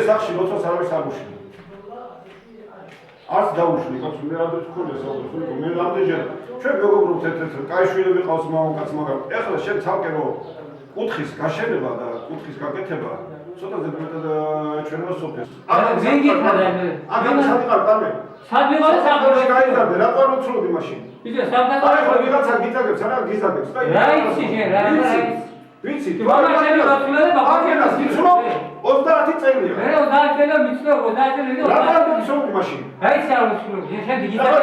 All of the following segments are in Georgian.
სახში როცა საერთოდ აღუშლი. არც დაუშლი, კაცო მე რადაც ხონდა საუბარი, მე რამდენჯერ ჩვენ მეგობრობთ ერთ-ერთ კაიშვილი ყავს მამაკაც, მაგრამ ეხლა შენ ცალკე რო კუთხის გაშენება და კუთხის გაკეთება ცოტა ზედმეტად ჩვენო სოფეს. აგამ სადიყარ ტამე. სადიყარ საფრთხე გაიზარდე, რა პაროცროდი მაშინ. იცი სამკაცო. აი ხო ვიღაცა გიტაგებს, არა გიზადებს და რა იცი შენ, რა ვიცი, მამაშენი როცულები ბაბაკენას ვიცნობ 30 წელია. მე 30 წელი ვიცნობ, 30 წელი ვიდო. რა პაროცროდი მაშინ. რა იცი არ ვიცნობ, შენ გიზადებს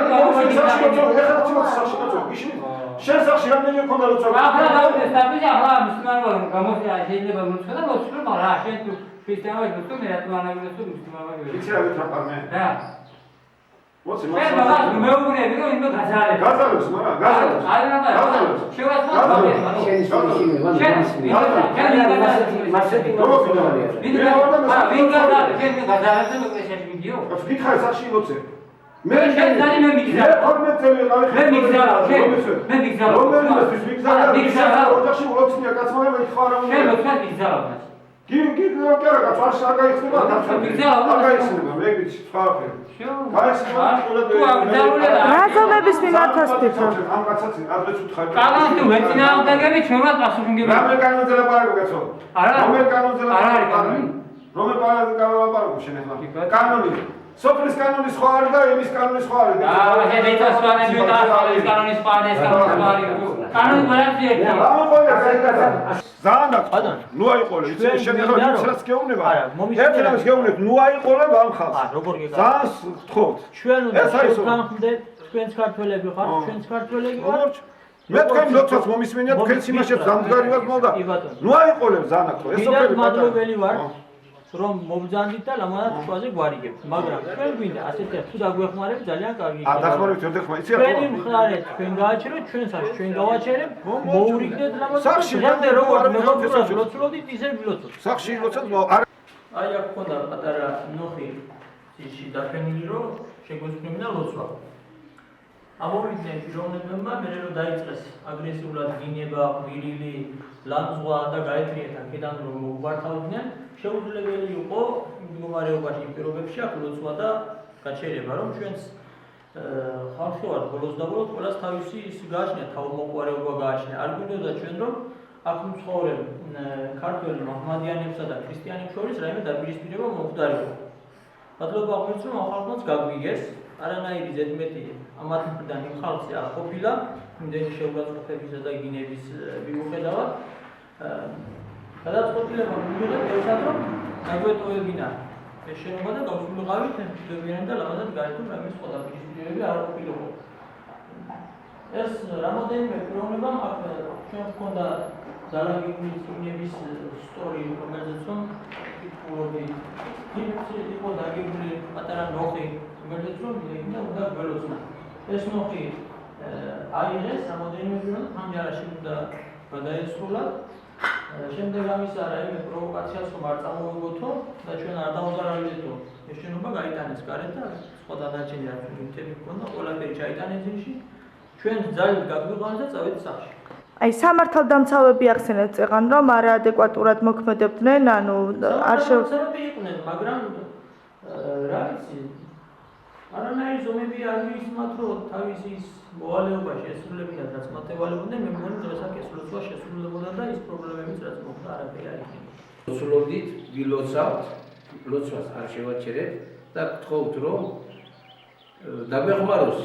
და შენ სახში რამდენი ქონდა როცა ახლა დავიდეს თაბიჯი ახლა მისმარვალ გამოსია შეიძლება მოცხდა და მოცხდა მაგრამ რა შენ თუ ფისტავი თუ მე რა თვანაგებს თუ მისმარვალ ვიცი რა ვიტრაპარმე რა მოწი მე მაგას მეუბნები რომ იმო გაზარებს გაზარებს მაგრამ გაზარებს აი რა გაზარებს შევასმა გითხარი სახში მოწე მე შენ ძალი მე მიგზავ. მე 12 წელი ვიყავი. მე მიგზავ. მე მიგზავ. რომელისთვის მიგზავ? ოჯახში უოცნია კაცმა მე ხარა უნდა. შენ მოხარ მიგზავ. კი კარა კაც არ გაიხსნება კაც. მიგზავ. არ გაიხსნება მე ვიცი ხარფე. გაიხსნება რაზომების მიმართავს თვითონ. ამ კაცაც ადრეც უთხარი. კანონი თუ მეწინააღმდეგები ჩვენවත් პასუხისმგებელი. რომელ კანონზე ლაპარაკო კაცო? არა. რომელ კანონზე არ არის კანონი. რომელ ლაპარაკო შენ ახლა? კანონი. სოფლის კანონის სხვა არის და იმის კანონის სხვა არის. შენ ეცასვანები და ახალის კანონის პარდეს კანონის სხვა არის. კანონი ყველაფერი ერთია. ძალიან აქვს. ნუ აიყოლე, იცი შენ ახლა ვისაც გეუბნება. ერთს გეუბნებ, ნუ აიყოლებ ამ ხალხს. როგორ გეკითხა? ძალიან გთხოვთ. ჩვენ უნდა შევთანხმდეთ, ჩვენც ქართველები ხართ, ჩვენც ქართველები ვართ. მე თქვენ როდესაც მომისმენიათ თქვენს იმაშებს ზამდგარი ვარ მოდა. ნუ აიყოლებ ძალიან აქვს. ეს სოფელი მადლობელი ვარ. რომ მობრძანდით და ლამაზად ჩვაზე გვარიგებთ, მაგრამ ჩვენ გვინდა ასეთი თუ დაგვეხმარებთ ძალიან კარგი იქნება. დახმარებით ოდეხმარ, იცი რა? ჩვენი მხარეთ ჩვენ გააჩერეთ, ჩვენსაც ჩვენ გავაჩერებთ, მოურიგდეთ ლამაზად. სახში დღემდე როგორ მეგობრებსაც ლოცულობდით, ისე ვილოცოთ. სახში როდესაც აი აქ ხონდა პატარა ნოხი ისში დაფენილი რომ შეგვეცნობინა ლოცვა. ამოვიდნენ პიროვნებებმა მე რომ დაიწყეს აგრესიულად გინება, ყვირილი, ლანძღვა და გაეფრიეთ აქედან რომ მოგვართავდნენ, შეუძლებელი იყო მდგომარეობაში იმ პირობებში აქ ლოცვა და გაჩერება, რომ ჩვენს ხალხი ვართ ბოლოს და ბოლოს ყველას თავისი ის გააჩნია, თავმოყვარეობა გააჩნია. არ გვინდოდა ჩვენ რომ აქ მცხოვრებ ქართველ მაჰმადიანებსა და ქრისტიანებს შორის რაიმე დაპირისპირება მომხდარიყო. მადლობა აღმოჩნდა რომ ამ ხალხმაც გაგვიგეს არანაირი ზედმეტი ამათ მხრიდან იმ ხალხზე არ ყოფილა, იმდენი შეურაცხყოფებისა და გინების მიუხედავად. გადაწყვეტილება მიიღეთ ერთად რომ დაგვეტოვებინა ეს შენობა და გავსულიყავით მშვიდობიანი და ლამაზად გაერთო რაიმე სხვა დაპირისპირებები არ ყოფილიყო. ეს რამოდენიმე პიროვნებამ აქ ჩვენ ჰქონდა ძალაგებული წიგნების სტორი, რომელზეც რომ ვკითხულობდი. იყო დაგებული პატარა ნოხი, რომელზეც რომ უნდა გველოცნა. ეს ნოხი აიღეს რამოდენიმე პიროვნებამ ხანჯარაში უნდა გადაესრულა. შემდეგ ამისა რაიმე პროვოკაციას რომ არ წამოვიგოთო და ჩვენ არ დავუზარავდეთო ეს შენობა გაიტანეს გარეთ და სხვა დანარჩენი რაც ნივთები ჰქონდა ყველაფერი ჩაიტანეს ძინში ჩვენ ძალით გაგვიყვანეს და წავედით სახში. აი სამართალდამცავები ახსენეთ წეღან რომ არაადეკვატურად მოქმედებდნენ, ანუ არ სამართალდამცავები იყვნენ, მაგრამ რა ვიცი არანაირი ზომები არ მისმათ რომ თავისი ის მოვალეობაში ესრულებინათ რაც მათ ევალებოდნენ, მე მგონი დღეს აქ ეს ლოცვა შესრულებოდა და ის პრობლემებიც რაც მოხდა არაფერი არ იქნება. ლოცულობდით, ვილოცავთ, ლოცვას არ შევაჩერებთ და გთხოვთ რომ დაგვეხმაროს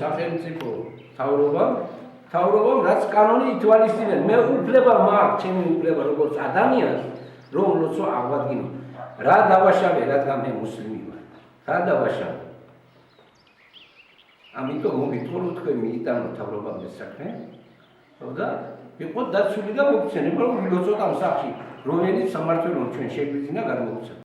სახელმწიფო თავრობამ რაც კანონი ითვალისწინებს. მე უფლება მაქვს, ჩემი უფლება როგორც ადამიანს, რომ ლოცვა ავადგინო. რა დავაშავე, რადგან მე მუსლიმი ვარ. რა დავაშავე? ამიტომ მოგიტყო რომ თქვენ მიიტანოთ თავრობამდე საქმე. და იყო დაცული და მოგცემა რომ ვილოცოთ ამ სახში, რომელიც სამართლიანო ჩვენ შეგვიძინა გადმოგცემ.